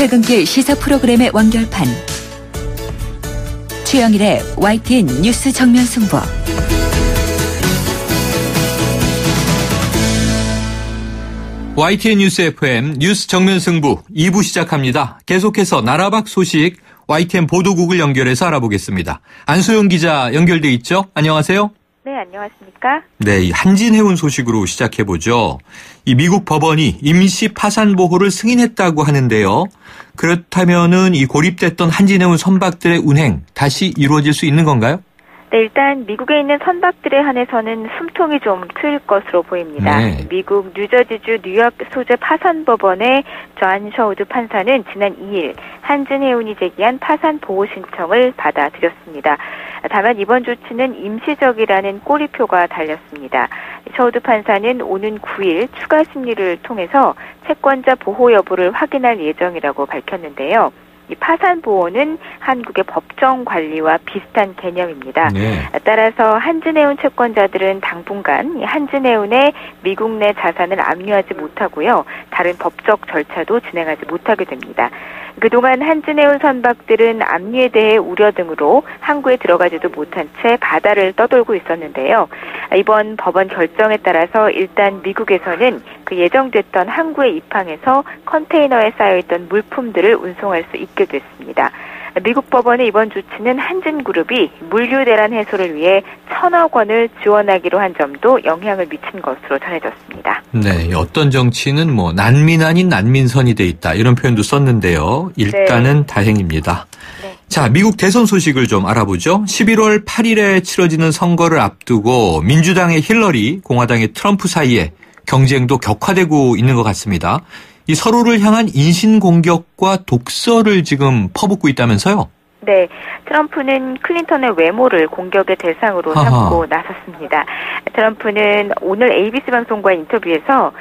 퇴근길 시사 프로그램의 완결판. 최영일의 YTN 뉴스 정면 승부. YTN 뉴스 FM 뉴스 정면 승부 2부 시작합니다. 계속해서 나라 밖 소식 YTN 보도국을 연결해서 알아보겠습니다. 안소영 기자 연결돼 있죠? 안녕하세요. 네, 안녕하십니까? 네, 이 한진해운 소식으로 시작해보죠. 이 미국 법원이 임시 파산 보호를 승인했다고 하는데요. 그렇다면은 이 고립됐던 한진해운 선박들의 운행 다시 이루어질 수 있는 건가요? 네, 일단 미국에 있는 선박들에 한해서는 숨통이 좀 트일 것으로 보입니다. 네. 미국 뉴저지주 뉴욕 소재 파산법원의 존 셔우드 판사는 지난 2일 한진해운이 제기한 파산 보호 신청을 받아들였습니다. 다만 이번 조치는 임시적이라는 꼬리표가 달렸습니다. 셔우드 판사는 오는 9일 추가 심리를 통해서 채권자 보호 여부를 확인할 예정이라고 밝혔는데요. 이 파산 보호는 한국의 법정 관리와 비슷한 개념입니다. 네. 따라서 한진해운 채권자들은 당분간 한진해운의 미국 내 자산을 압류하지 못하고요. 다른 법적 절차도 진행하지 못하게 됩니다. 그동안 한진해운 선박들은 압류에 대해 우려 등으로 항구에 들어가지도 못한 채 바다를 떠돌고 있었는데요. 이번 법원 결정에 따라서 일단 미국에서는 그 예정됐던 항구에 입항해서 컨테이너에 쌓여있던 물품들을 운송할 수 있게 됐습니다. 미국 법원의 이번 조치는 한진그룹이 물류 대란 해소를 위해 1,000억 원을 지원하기로 한 점도 영향을 미친 것으로 전해졌습니다. 네, 어떤 정치는 난민 아닌 난민선이 돼 있다 이런 표현도 썼는데요. 일단은 네. 다행입니다. 네. 자, 미국 대선 소식을 좀 알아보죠. 11월 8일에 치러지는 선거를 앞두고 민주당의 힐러리, 공화당의 트럼프 사이에 경쟁도 격화되고 있는 것 같습니다. 이 서로를 향한 인신공격과 독설을 지금 퍼붓고 있다면서요? 네, 트럼프는 클린턴의 외모를 공격의 대상으로 삼고 나섰습니다. 트럼프는 오늘 ABC 방송과의 인터뷰에서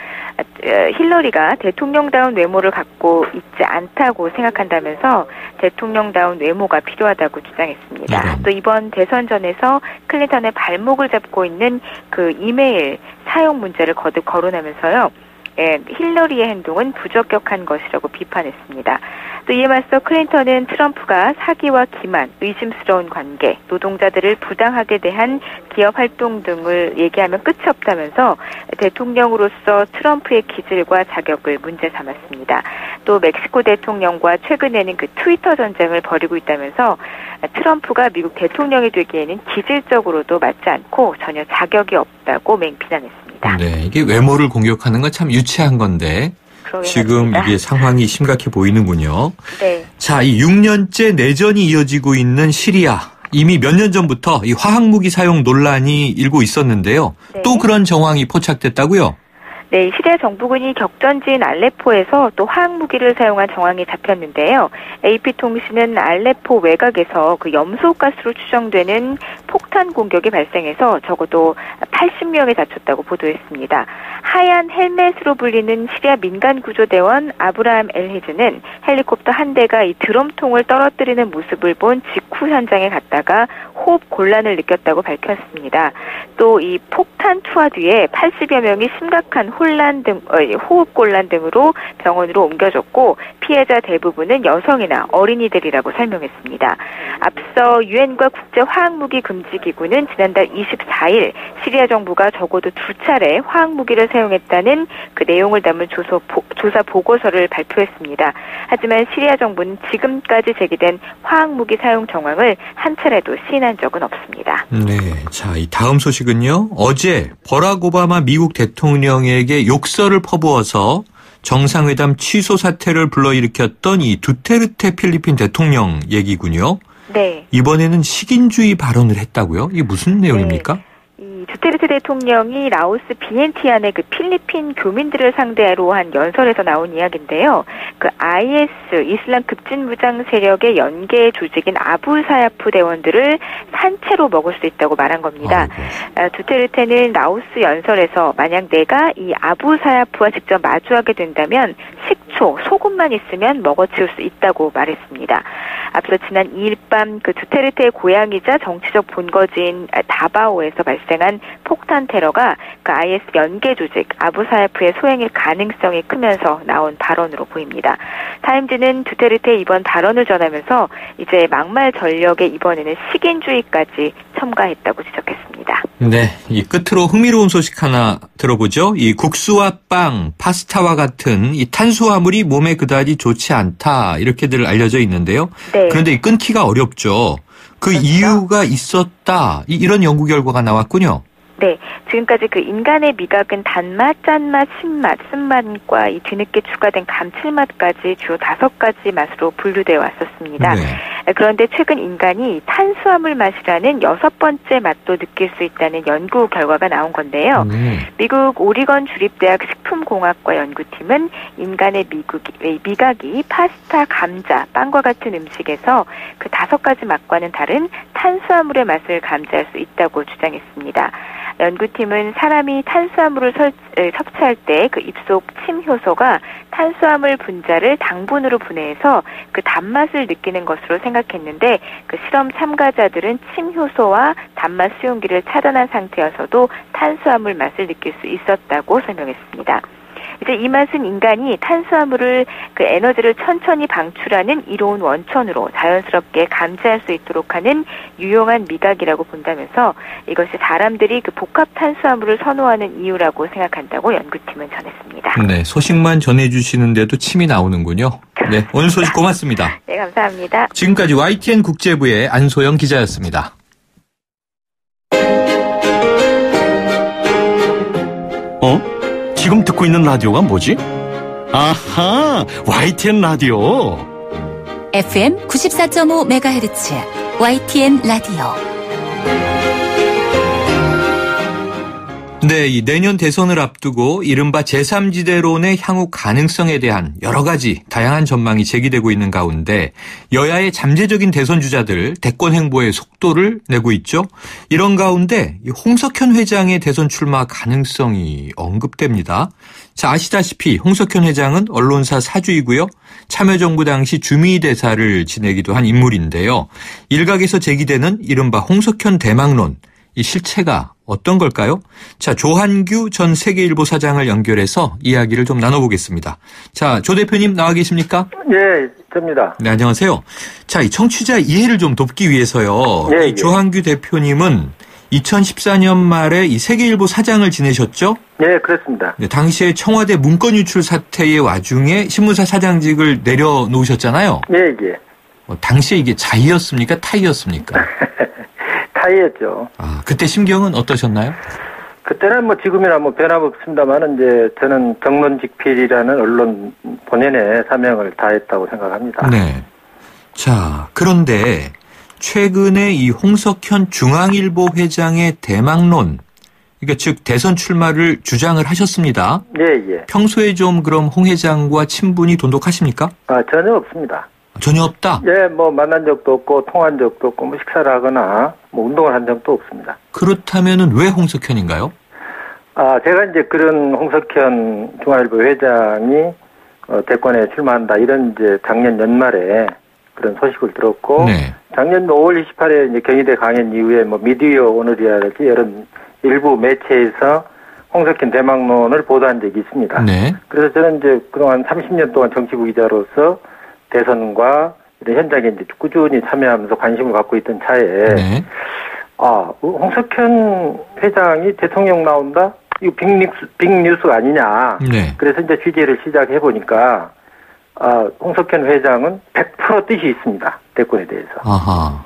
힐러리가 대통령다운 외모를 갖고 있지 않다고 생각한다면서 대통령다운 외모가 필요하다고 주장했습니다. 또 이번 대선전에서 클린턴의 발목을 잡고 있는 그 이메일 사용 문제를 거듭 거론하면서요. 힐러리의 행동은 부적격한 것이라고 비판했습니다. 또 이에 맞서 클린턴은 트럼프가 사기와 기만, 의심스러운 관계, 노동자들을 부당하게 대한 기업 활동 등을 얘기하면 끝이 없다면서 대통령으로서 트럼프의 기질과 자격을 문제 삼았습니다. 또 멕시코 대통령과 최근에는 그 트위터 전쟁을 벌이고 있다면서 트럼프가 미국 대통령이 되기에는 기질적으로도 맞지 않고 전혀 자격이 없다고 맹비난했습니다. 네, 이게 외모를 공격하는 건 참 유치한 건데 지금 맞습니다. 이게 상황이 심각해 보이는군요. 네. 자, 이 6년째 내전이 이어지고 있는 시리아. 이미 몇 년 전부터 이 화학무기 사용 논란이 일고 있었는데요. 네. 또 그런 정황이 포착됐다고요? 네, 시리아 정부군이 격전지인 알레포에서 또 화학무기를 사용한 정황이 잡혔는데요. AP통신은 알레포 외곽에서 그 염소가스로 추정되는 폭탄 공격이 발생해서 적어도 80명이 다쳤다고 보도했습니다. 하얀 헬멧으로 불리는 시리아 민간구조대원 아브라함 엘히즈는 헬리콥터 한 대가 이 드럼통을 떨어뜨리는 모습을 본 직후 현장에 갔다가 호흡 곤란을 느꼈다고 밝혔습니다. 또 이 폭탄 투하 뒤에 80여 명이 심각한 호흡 곤란 등으로 병원으로 옮겨졌고 피해자 대부분은 여성이나 어린이들이라고 설명했습니다. 앞서 유엔과 국제화학무기 금지기구는 지난달 24일 시리아 정부가 적어도 2차례 화학무기를 사용했다는 그 내용을 담은 조사 보고서를 발표했습니다. 하지만 시리아 정부는 지금까지 제기된 화학무기 사용 정황을 한 차례도 시인한 적은 없습니다. 네, 자, 이 다음 소식은요. 어제 버락 오바마 미국 대통령에게 욕설을 퍼부어서 정상회담 취소 사태를 불러일으켰던 이 두테르테 필리핀 대통령 얘기군요. 네. 이번에는 식인주의 발언을 했다고요? 이게 무슨 내용입니까? 네. 이 두테르테 대통령이 라오스 비엔티안의 그 필리핀 교민들을 상대로 한 연설에서 나온 이야기인데요. 그 IS 이슬람 급진무장 세력의 연계 조직인 아부사야프 대원들을 산채로 먹을 수 있다고 말한 겁니다. 두테르테는 라오스 연설에서 만약 내가 이 아부사야프와 직접 마주하게 된다면 식초, 소금만 있으면 먹어치울 수 있다고 말했습니다. 앞서 지난 2일 밤 그 두테르테의 고향이자 정치적 본거지인 다바오에서 발생한 폭탄 테러가 그 IS 연계 조직 아부사야프의 소행일 가능성이 크면서 나온 발언으로 보입니다. 타임즈는 두테르테 이번 발언을 전하면서 이제 막말 전력에 이번에는 식인주의까지 첨가했다고 지적했습니다. 네, 이 끝으로 흥미로운 소식 하나 들어보죠. 이 국수와 빵, 파스타와 같은 이 탄수화물이 몸에 그다지 좋지 않다 이렇게들 알려져 있는데요. 네. 그런데 이 끊기가 어렵죠. 그 그렇죠. 이유가 있었다. 이런 연구 결과가 나왔군요. 네, 지금까지 그 인간의 미각은 단맛, 짠맛, 신맛, 쓴맛과 이 뒤늦게 추가된 감칠맛까지 주 5가지 맛으로 분류되어 왔었습니다. 네. 그런데 최근 인간이 탄수화물 맛이라는 6번째 맛도 느낄 수 있다는 연구 결과가 나온 건데요. 미국 오리건 주립대학 식품공학과 연구팀은 인간의 미각이 파스타, 감자, 빵과 같은 음식에서 그 5가지 맛과는 다른 탄수화물의 맛을 감지할 수 있다고 주장했습니다. 연구팀은 사람이 탄수화물을 섭취할 때 그 입속 침 효소가 탄수화물 분자를 당분으로 분해해서 그 단맛을 느끼는 것으로 생각했는데 그 실험 참가자들은 침 효소와 단맛 수용기를 차단한 상태여서도 탄수화물 맛을 느낄 수 있었다고 설명했습니다. 이제 이 맛은 인간이 탄수화물을 그 에너지를 천천히 방출하는 이로운 원천으로 자연스럽게 감지할 수 있도록 하는 유용한 미각이라고 본다면서 이것이 사람들이 그 복합 탄수화물을 선호하는 이유라고 생각한다고 연구팀은 전했습니다. 네, 소식만 전해주시는데도 침이 나오는군요. 네, 오늘 소식 고맙습니다. 네, 감사합니다. 지금까지 YTN 국제부의 안소영 기자였습니다. 지금 듣고 있는 라디오가 뭐지? 아하, YTN 라디오. FM 94.5MHz YTN 라디오. 네, 이 내년 대선을 앞두고 이른바 제3지대론의 향후 가능성에 대한 여러 가지 다양한 전망이 제기되고 있는 가운데 여야의 잠재적인 대선 주자들 대권 행보에 속도를 내고 있죠. 이런 가운데 홍석현 회장의 대선 출마 가능성이 언급됩니다. 자, 아시다시피 홍석현 회장은 언론사 사주이고요. 참여정부 당시 주미대사를 지내기도 한 인물인데요. 일각에서 제기되는 이른바 홍석현 대망론, 이 실체가 어떤 걸까요? 자, 조한규 전 세계일보 사장을 연결해서 이야기를 좀 나눠보겠습니다. 자, 조 대표님 나와 계십니까? 예, 접니다. 네, 안녕하세요. 자, 이 청취자 이해를 좀 돕기 위해서요. 예, 이 조한규 대표님은 2014년 말에 이 세계일보 사장을 지내셨죠? 예, 그렇습니다. 네, 당시에 청와대 문건 유출 사태의 와중에 신문사 사장직을 내려놓으셨잖아요. 예, 예. 당시에 이게 자의였습니까? 타의였습니까? 타의였죠. 아, 그때 심경은 어떠셨나요? 그때는 뭐 지금이나 뭐 변함없습니다만은 이제 저는 정론직필이라는 언론 본연의 사명을 다했다고 생각합니다. 네. 자, 그런데 최근에 이 홍석현 중앙일보 회장의 대망론, 그러니까 즉 대선 출마를 주장을 하셨습니다. 예, 예. 평소에 좀 그럼 홍 회장과 친분이 돈독하십니까? 아, 전혀 없습니다. 전혀 없다? 예, 뭐 만난 적도 없고 통한 적도 없고 뭐 식사를 하거나 뭐 운동을 한 적도 없습니다. 그렇다면은 왜 홍석현인가요? 아, 제가 이제 그런 홍석현 중앙일보 회장이 대권에 출마한다 이런 이제 작년 연말에 그런 소식을 들었고 네. 작년 5월 28일 이제 경희대 강연 이후에 뭐 미디어 오늘이라든지 이런 일부 매체에서 홍석현 대망론을 보도한 적이 있습니다. 네. 그래서 저는 이제 그동안 30년 동안 정치부 기자로서 대선과 이런 현장에 이제 꾸준히 참여하면서 관심을 갖고 있던 차에 네. 아, 홍석현 회장이 대통령 나온다? 이거 빅뉴스가 아니냐. 네. 그래서 이제 취재를 시작해 보니까 아, 홍석현 회장은 100% 뜻이 있습니다. 대권에 대해서. 아하.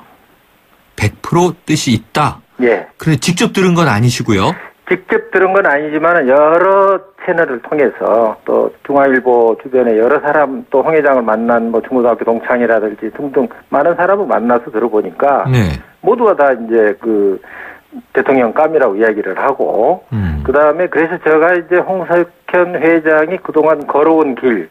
100% 뜻이 있다. 예. 그런데 직접 들은 건 아니시고요. 직접 들은 건 아니지만 여러 채널을 통해서 또 중앙일보 주변에 여러 사람 또 홍 회장을 만난 뭐 중고등학교 동창이라든지 등등 많은 사람을 만나서 들어보니까 네. 모두가 다 이제 그 대통령 감이라고 이야기를 하고 그다음에 그래서 제가 이제 홍석현 회장이 그동안 걸어온 길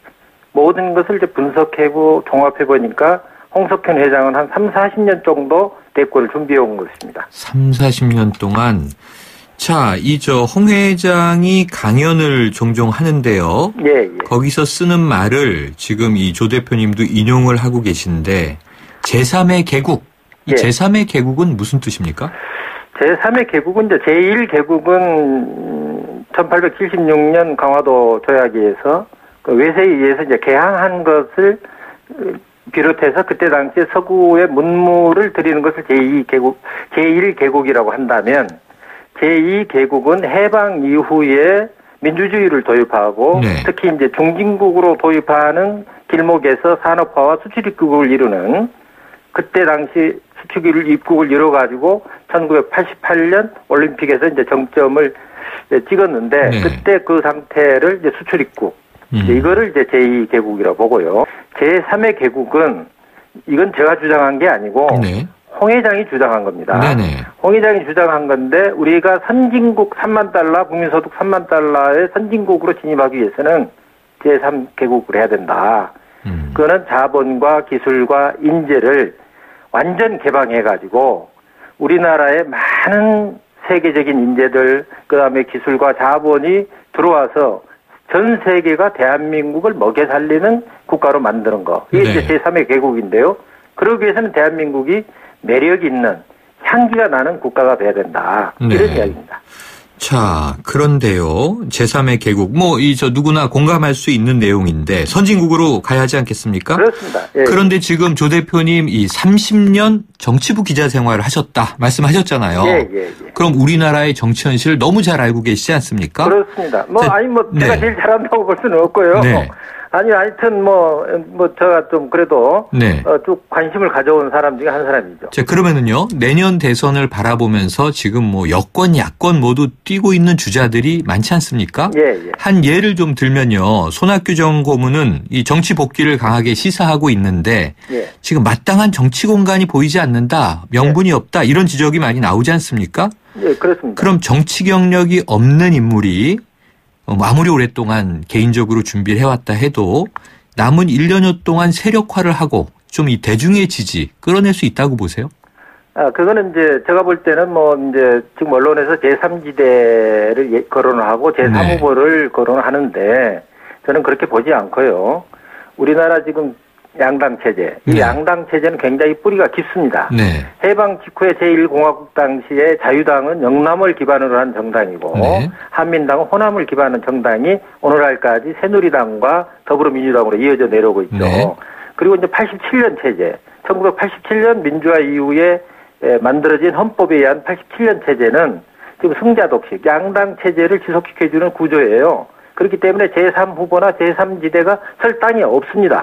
모든 것을 이제 분석해고 종합해 보니까 홍석현 회장은 한 3, 40년 정도 대권을 준비해 온 것입니다. 3, 40년 동안. 자, 홍 회장이 강연을 종종 하는데요. 예, 예. 거기서 쓰는 말을 지금 이 조 대표님도 인용을 하고 계신데, 제3의 개국. 이 예. 제3의 개국은 무슨 뜻입니까? 제3의 개국은 이제 제1개국은 1876년 강화도 조약에서 그 외세에 의해서 이제 개항한 것을 비롯해서 그때 당시에 서구의 문물을 드리는 것을 제1개국이라고 한다면 제2개국은 해방 이후에 민주주의를 도입하고 네. 특히 이제 중진국으로 도입하는 길목에서 산업화와 수출 입국을 이루는 그때 당시 수출 입국을 이뤄가지고 1988년 올림픽에서 이제 정점을 찍었는데 네. 그때 그 상태를 이제 수출 입국 이거를 이제 제2개국이라고 보고요. 제3의 개국은 이건 제가 주장한 게 아니고 네. 홍 회장이 주장한 겁니다. 네네. 홍 회장이 주장한 건데 우리가 선진국 3만 달러, 국민소득 3만 달러의 선진국으로 진입하기 위해서는 제3개국을 해야 된다. 그거는 자본과 기술과 인재를 완전 개방해가지고 우리나라에 많은 세계적인 인재들, 그다음에 기술과 자본이 들어와서 전 세계가 대한민국을 먹여 살리는 국가로 만드는 거. 이게 네. 이제 제3의 개국인데요. 그러기 위해서는 대한민국이 매력 있는 향기가 나는 국가가 돼야 된다. 네. 이런 이야기입니다. 자, 그런데요. 제3의 개국. 누구나 공감할 수 있는 내용인데 선진국으로 가야 하지 않겠습니까? 그렇습니다. 예. 그런데 지금 조 대표님 이 30년 정치부 기자 생활을 하셨다 말씀하셨잖아요. 예. 그럼 우리나라의 정치 현실을 너무 잘 알고 계시지 않습니까? 그렇습니다. 네. 제가 제일 잘한다고 볼 수는 없고요. 네. 아니, 하여튼 제가 좀 그래도 네. 쭉 관심을 가져온 사람 중에 한 사람이죠. 자, 그러면은요, 내년 대선을 바라보면서 지금 여권, 야권 모두 뛰고 있는 주자들이 많지 않습니까? 예. 한 예를 좀 들면요, 손학규 전 고문은 이 정치 복귀를 강하게 시사하고 있는데, 예. 지금 마땅한 정치 공간이 보이지 않는다, 명분이 없다, 이런 지적이 많이 나오지 않습니까? 예, 그렇습니다. 그럼 정치 경력이 없는 인물이 아무리 오랫동안 개인적으로 준비를 해왔다 해도 남은 1년여 동안 세력화를 하고 좀 이 대중의 지지 끌어낼 수 있다고 보세요? 그거는 이제 제가 볼 때는 이제 지금 언론에서 제3지대를 거론을 하고 제3 네. 후보를 거론을 하는데 저는 그렇게 보지 않고요. 우리나라 지금 양당 체제, 이 네. 양당 체제는 굉장히 뿌리가 깊습니다. 네. 해방 직후에 제1공화국 당시에 자유당은 영남을 기반으로 한 정당이고 네. 한민당은 호남을 기반한 정당이 오늘날까지 새누리당과 더불어민주당으로 이어져 내려오고 있죠. 네. 그리고 이제 87년 체제, 1987년 민주화 이후에 만들어진 헌법에 의한 87년 체제는 지금 승자독식, 양당 체제를 지속시켜주는 구조예요. 그렇기 때문에 제3 후보나 제3지대가 설 땅이 없습니다.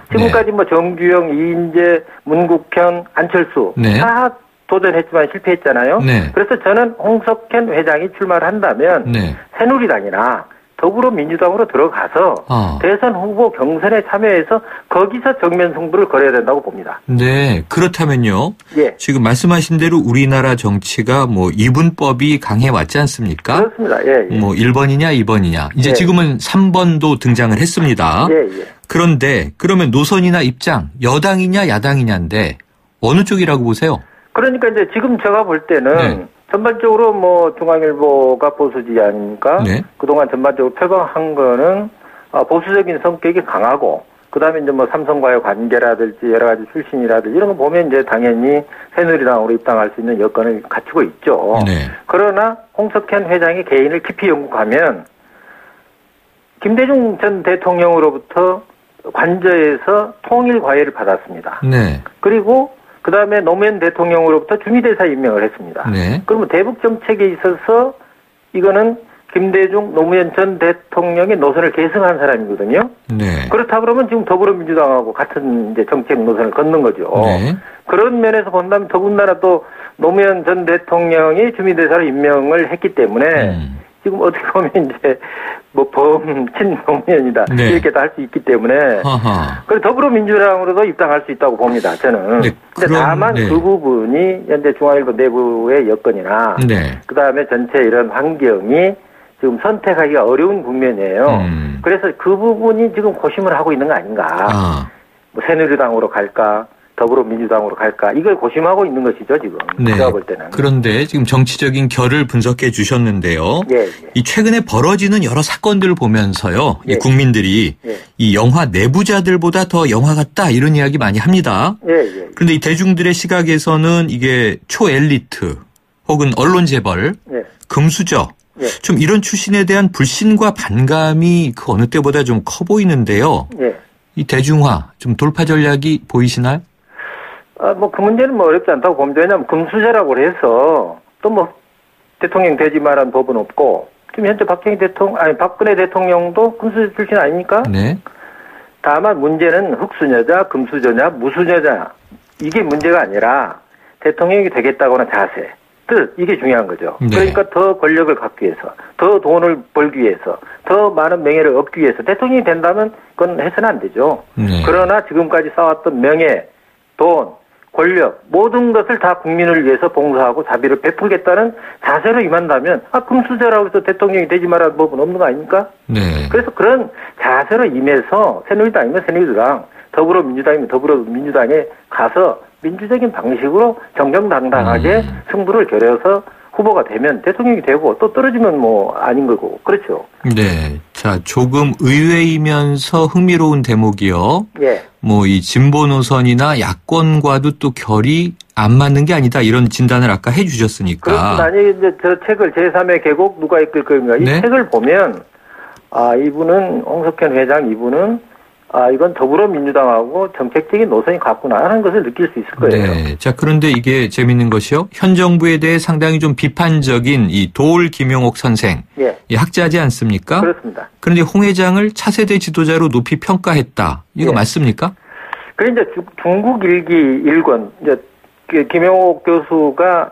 지금까지 정주영, 이인재, 문국현, 안철수 네. 다 도전했지만 실패했잖아요. 네. 그래서 저는 홍석현 회장이 출마를 한다면 네. 새누리당이나 더불어민주당으로 들어가서 대선 후보 경선에 참여해서 거기서 정면 승부를 걸어야 된다고 봅니다. 네, 그렇다면요. 예. 지금 말씀하신 대로 우리나라 정치가 이분법이 강해 왔지 않습니까? 그렇습니다. 예. 1번이냐 2번이냐. 이제 예. 지금은 3번도 등장을 했습니다. 예. 그런데 그러면 노선이나 입장, 여당이냐 야당이냐인데 어느 쪽이라고 보세요? 그러니까 이제 지금 제가 볼 때는 네. 전반적으로 중앙일보가 보수지 아닙니까? 네. 그동안 전반적으로 표방한 거는 보수적인 성격이 강하고 그다음에 이제 삼성과의 관계라든지 여러 가지 출신이라든지 이런 거 보면 이제 당연히 새누리당으로 입당할 수 있는 여건을 갖추고 있죠. 네. 그러나 홍석현 회장의 개인을 깊이 연구하면 김대중 전 대통령으로부터 관저에서 통일 과외를 받았습니다. 네. 그리고 그 다음에 노무현 대통령으로부터 주미대사 임명을 했습니다. 네. 그러면 대북 정책에 있어서 이거는 김대중, 노무현 전 대통령의 노선을 계승한 사람이거든요. 네. 그렇다 그러면 지금 더불어민주당하고 같은 이제 정책 노선을 걷는 거죠. 네. 그런 면에서 본다면 더군다나 또 노무현 전 대통령이 주미대사로 임명을 했기 때문에 지금 어떻게 보면 이제 범친 노무현이다 네. 이렇게도 할 수 있기 때문에 그리고 더불어민주당으로도 입당할 수 있다고 봅니다. 저는. 네, 근데 다만 네. 그 부분이 현재 중앙일보 내부의 여건이나 네. 그다음에 전체 이런 환경이 지금 선택하기가 어려운 국면이에요. 그래서 그 부분이 지금 고심을 하고 있는 거 아닌가. 새누리당으로 갈까, 더불어민주당으로 갈까? 이걸 고심하고 있는 것이죠, 지금. 네. 제가 볼 때는. 그런데 지금 정치적인 결을 분석해 주셨는데요. 예, 예. 이 최근에 벌어지는 여러 사건들을 보면서요. 예. 이 국민들이 예. 이 영화 내부자들보다 더 영화 같다 이런 이야기 많이 합니다. 예, 예. 그런데 이 대중들의 시각에서는 이게 초엘리트 혹은 언론 재벌, 예. 금수저 예. 좀 이런 출신에 대한 불신과 반감이 그 어느 때보다 좀 커 보이는데요. 예. 이 대중화 좀 돌파 전략이 보이시나요? 그 문제는 뭐 어렵지 않다고 봅니다. 왜냐하면 금수저라고 해서 또 뭐 대통령 되지 말란 법은 없고 지금 현재 박근혜 대통령도 금수저 출신 아닙니까? 네. 다만 문제는 흑수저냐, 금수저냐, 무수저냐 이게 문제가 아니라 대통령이 되겠다고는 자세, 뜻 이게 중요한 거죠. 네. 그러니까 더 권력을 갖기 위해서, 더 돈을 벌기 위해서, 더 많은 명예를 얻기 위해서 대통령이 된다면 그건 해서는 안 되죠. 네. 그러나 지금까지 쌓았던 명예, 돈, 권력 모든 것을 다 국민을 위해서 봉사하고 자비를 베풀겠다는 자세로 임한다면 금수저라고 해서 대통령이 되지 말라는 법은 없는 거 아닙니까? 네. 그래서 그런 자세로 임해서 새누리당이면 새누리당, 더불어민주당이면 더불어민주당에 가서 민주적인 방식으로 정정당당하게 승부를 겨뤄서 후보가 되면 대통령이 되고 또 떨어지면 뭐 아닌 거고 그렇죠. 네. 자, 조금 의외이면서 흥미로운 대목이요. 예. 뭐 이 진보 노선이나 야권과도 또 결이 안 맞는 게 아니다 이런 진단을 아까 해주셨으니까. 그렇습니다. 아니 이제 저 책을 제3의 계곡 누가 이끌 겁니까? 이 네? 책을 보면 이분은 홍석현 회장 이분은 이건 더불어민주당하고 정책적인 노선이 같구나 하는 것을 느낄 수 있을 거예요. 네. 자, 그런데 이게 재밌는 것이요. 현 정부에 대해 상당히 좀 비판적인 이 도올 김용옥 선생. 예. 이 학자지 않습니까? 그렇습니다. 그런데 홍 회장을 차세대 지도자로 높이 평가했다. 이거 예. 맞습니까? 그래 이제 중국 일기 1권 이제 김용옥 교수가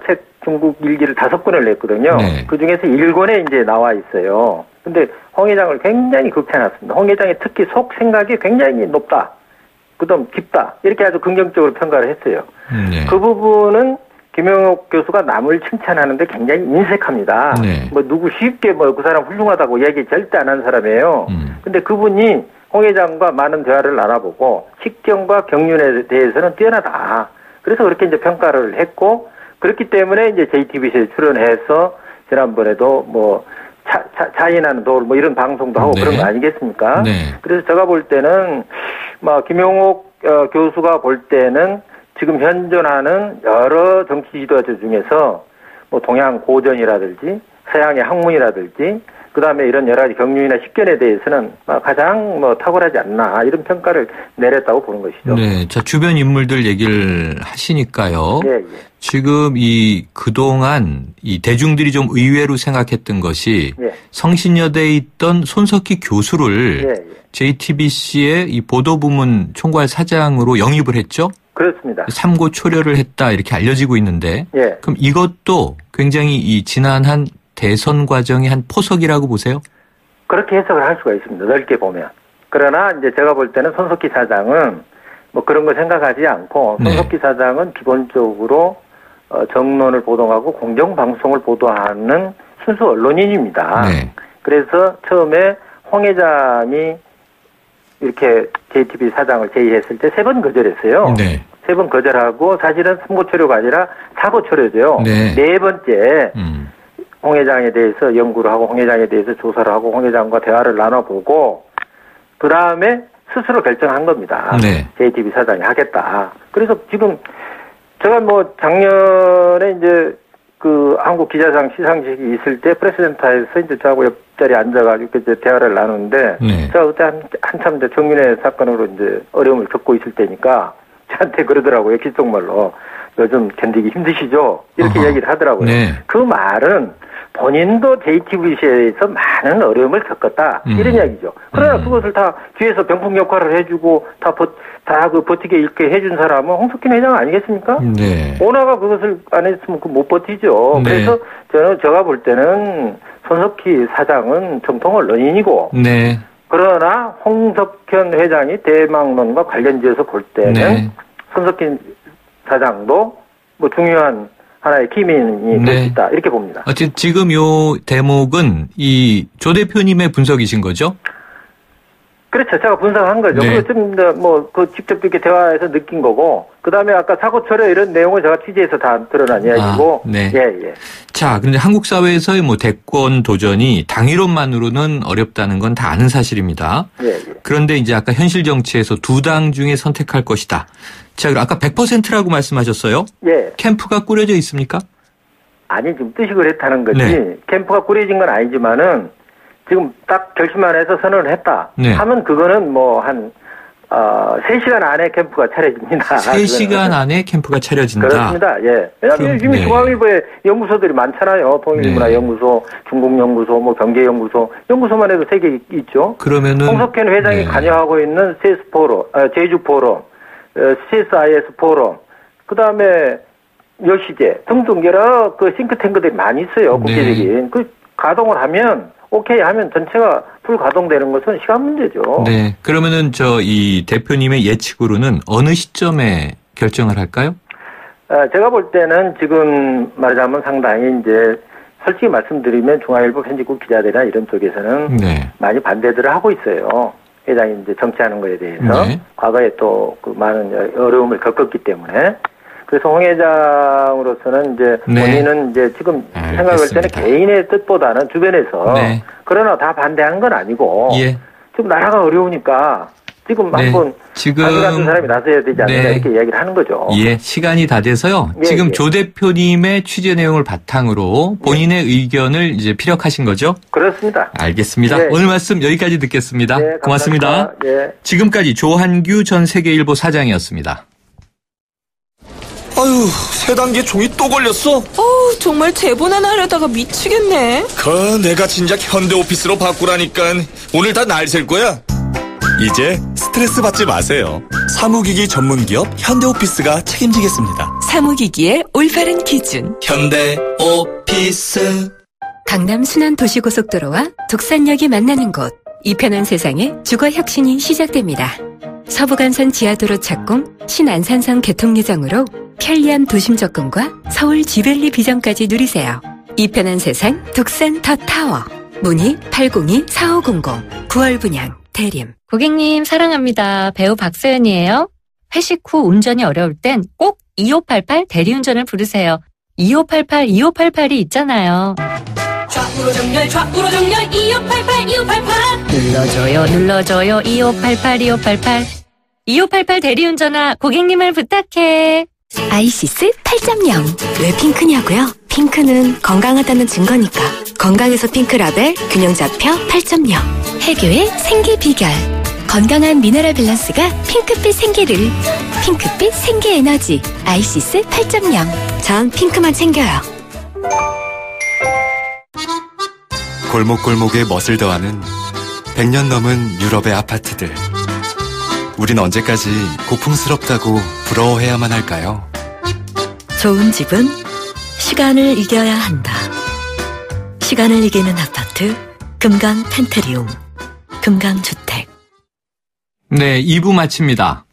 책 중국 일기를 5권을 냈거든요. 네. 그 중에서 1권에 이제 나와 있어요. 근데 홍 회장을 굉장히 극찬했습니다. 홍 회장의 특히 속 생각이 굉장히 높다. 그다음 깊다. 이렇게 아주 긍정적으로 평가를 했어요. 네. 그 부분은 김용옥 교수가 남을 칭찬하는데 굉장히 인색합니다. 네. 뭐 누구 쉽게 뭐 그 사람 훌륭하다고 얘기 절대 안 한 사람이에요. 근데 그분이 홍 회장과 많은 대화를 나눠보고 식견과 경륜에 대해서는 뛰어나다. 그래서 그렇게 이제 평가를 했고 그렇기 때문에 이제 JTBC에 출연해서 지난번에도 뭐 차이나는 도울 뭐 이런 방송도 하고 네. 그런 거 아니겠습니까? 네. 그래서 제가 볼 때는 김용옥 교수가 볼 때는 지금 현존하는 여러 정치 지도자 중에서 뭐 동양 고전이라든지 서양의 학문이라든지 그다음에 이런 여러 가지 경륜이나 식견에 대해서는 가장 탁월하지 않나 이런 평가를 내렸다고 보는 것이죠. 네. 자, 주변 인물들 얘기를 하시니까요. 예, 예. 지금 그동안 이 대중들이 좀 의외로 생각했던 것이 예. 성신여대에 있던 손석희 교수를 예, 예. JTBC의 이 보도부문 총괄 사장으로 영입을 했죠. 그렇습니다. 삼고 초려를 했다 이렇게 알려지고 있는데 예. 그럼 이것도 굉장히 이 지난 한 대선 과정의 한 포석이라고 보세요? 그렇게 해석을 할 수가 있습니다. 넓게 보면. 그러나 이제 제가 볼 때는 손석희 사장은 뭐 그런 거 생각하지 않고 손석희 사장은 기본적으로 정론을 보도하고 공정방송을 보도하는 순수 언론인입니다. 네. 그래서 처음에 홍 회장이 이렇게 JTBC 사장을 제의했을 때 3번 거절했어요. 네. 3번 거절하고 사실은 삼고초려가 아니라 사고초려죠. 네. 네 번째 홍 회장에 대해서 연구를 하고 홍 회장에 대해서 조사를 하고 홍 회장과 대화를 나눠보고 그 다음에 스스로 결정한 겁니다. 네. JTBC 사장이 하겠다. 그래서 지금 제가 뭐 작년에 이제 한국 기자상 시상식이 있을 때 프레스센터에서 이제 저하고 옆자리에 앉아가지고 이제 대화를 나누는데 네. 제가 그때 한참 이제 정윤회 사건으로 이제 어려움을 겪고 있을 때니까 저한테 그러더라고요. 귓속말로 요즘 견디기 힘드시죠? 이렇게 얘기를 하더라고요. 네. 그 말은 본인도 JTBC에서 많은 어려움을 겪었다. 이런 이야기죠. 그러나 그것을 다 뒤에서 병풍 역할을 해주고 다 버티게 이렇게 해준 사람은 홍석현 회장 아니겠습니까? 네. 오나가 그것을 안 했으면 못 버티죠. 네. 그래서 제가 볼 때는 손석희 사장은 정통 언론인이고 네. 그러나 홍석현 회장이 대망론과 관련지어서 볼 때는 네. 손석희 사장도 뭐 중요한 하나의 키맨이 될 수 있다. 이렇게 봅니다. 어쨌든 지금 요 대목은 이 조 대표님의 분석이신 거죠? 그렇죠. 제가 분석한 거죠. 네. 그거 좀 그 직접 이렇게 대화해서 느낀 거고, 그 다음에 아까 사고 처리 이런 내용을 제가 취재해서 다 드러난 이야기고. 네. 예. 자, 그런데 한국 사회에서의 뭐 대권 도전이 당일론만으로는 어렵다는 건 다 아는 사실입니다. 예. 그런데 이제 아까 현실 정치에서 두 당 중에 선택할 것이다. 자, 그럼 아까 100%라고 말씀하셨어요? 예. 캠프가 꾸려져 있습니까? 아니, 지금 뜻이 그랬다는 거지. 네. 캠프가 꾸려진 건 아니지만은, 지금 딱 결심만 해서 선언을 했다. 네. 하면 그거는 한 3시간 안에 캠프가 차려집니다. 3시간 안에 캠프가 차려진다. 그렇습니다. 예. 왜냐하면 요즘 네. 중앙일보에 연구소들이 많잖아요. 통일문화연구소, 중국연구소, 경제연구소. 연구소만 해도 3개 있죠. 그러면은 홍석현 회장이 관여하고 있는 제주 포럼, CSIS 포럼, 그 다음에 여시제 등등 여러 그 싱크탱크들이 많이 있어요. 국제적인. 그 가동을 하면 오케이 하면 전체가 풀 가동되는 것은 시간 문제죠. 네. 그러면은 이 대표님의 예측으로는 어느 시점에 결정을 할까요? 제가 볼 때는 지금 말하자면 상당히 이제 솔직히 말씀드리면 중앙일보 편집국 기자들이나 이런 쪽에서는 네. 많이 반대들을 하고 있어요. 회장이 이제 정치하는 거에 대해서. 네. 과거에 또 그 많은 어려움을 겪었기 때문에. 그래서 홍 회장으로서는 이제 본인은 이제 지금 생각할 때는 개인의 뜻보다는 주변에서 그러나 다 반대하는 건 아니고 지금 나라가 어려우니까 지금 한번 자기 같은 사람이 나서야 되지 않느냐 이렇게 이야기를 하는 거죠. 예, 시간이 다 돼서요. 지금 조 대표님의 취재 내용을 바탕으로 본인의 의견을 이제 피력하신 거죠? 그렇습니다. 알겠습니다. 오늘 말씀 여기까지 듣겠습니다. 고맙습니다. 지금까지 조한규 전 세계일보 사장이었습니다. 아유, 세 단계 종이 또 걸렸어? 정말 제본 하나 하려다가 미치겠네. 내가 진작 현대오피스로 바꾸라니까. 오늘 다 날 셀 거야. 이제 스트레스 받지 마세요. 사무기기 전문기업 현대오피스가 책임지겠습니다. 사무기기의 올바른 기준. 현대오피스. 강남 순환도시고속도로와 독산역이 만나는 곳. 이 편한 세상에 주거혁신이 시작됩니다. 서부간선 지하도로 착공, 신안산선 개통 예정으로 편리한 도심 접근과 서울 지벨리 비전까지 누리세요. 이 편한 세상 독산 더 타워. 문의 802-4500 9월 분양 대림. 고객님 사랑합니다. 배우 박서연이에요. 회식 후 운전이 어려울 땐 꼭 2588 대리운전을 부르세요. 2588 있잖아요. 좌우로 정렬 2588 눌러줘요 2588 대리운전아 고객님을 부탁해. 아이시스 8.0. 왜 핑크냐고요? 핑크는 건강하다는 증거니까. 건강에서 핑크라벨 균형 잡혀 8.0. 해교의 생기 비결. 건강한 미네랄 밸런스가 핑크빛 생기를. 핑크빛 생기 에너지. 아이시스 8.0. 전 핑크만 챙겨요. 골목골목에 멋을 더하는 100년 넘은 유럽의 아파트들. 우린 언제까지 고풍스럽다고 부러워해야만 할까요? 좋은 집은 시간을 이겨야 한다. 시간을 이기는 아파트 금강 펜트리움 금강주택. 네, 2부 마칩니다.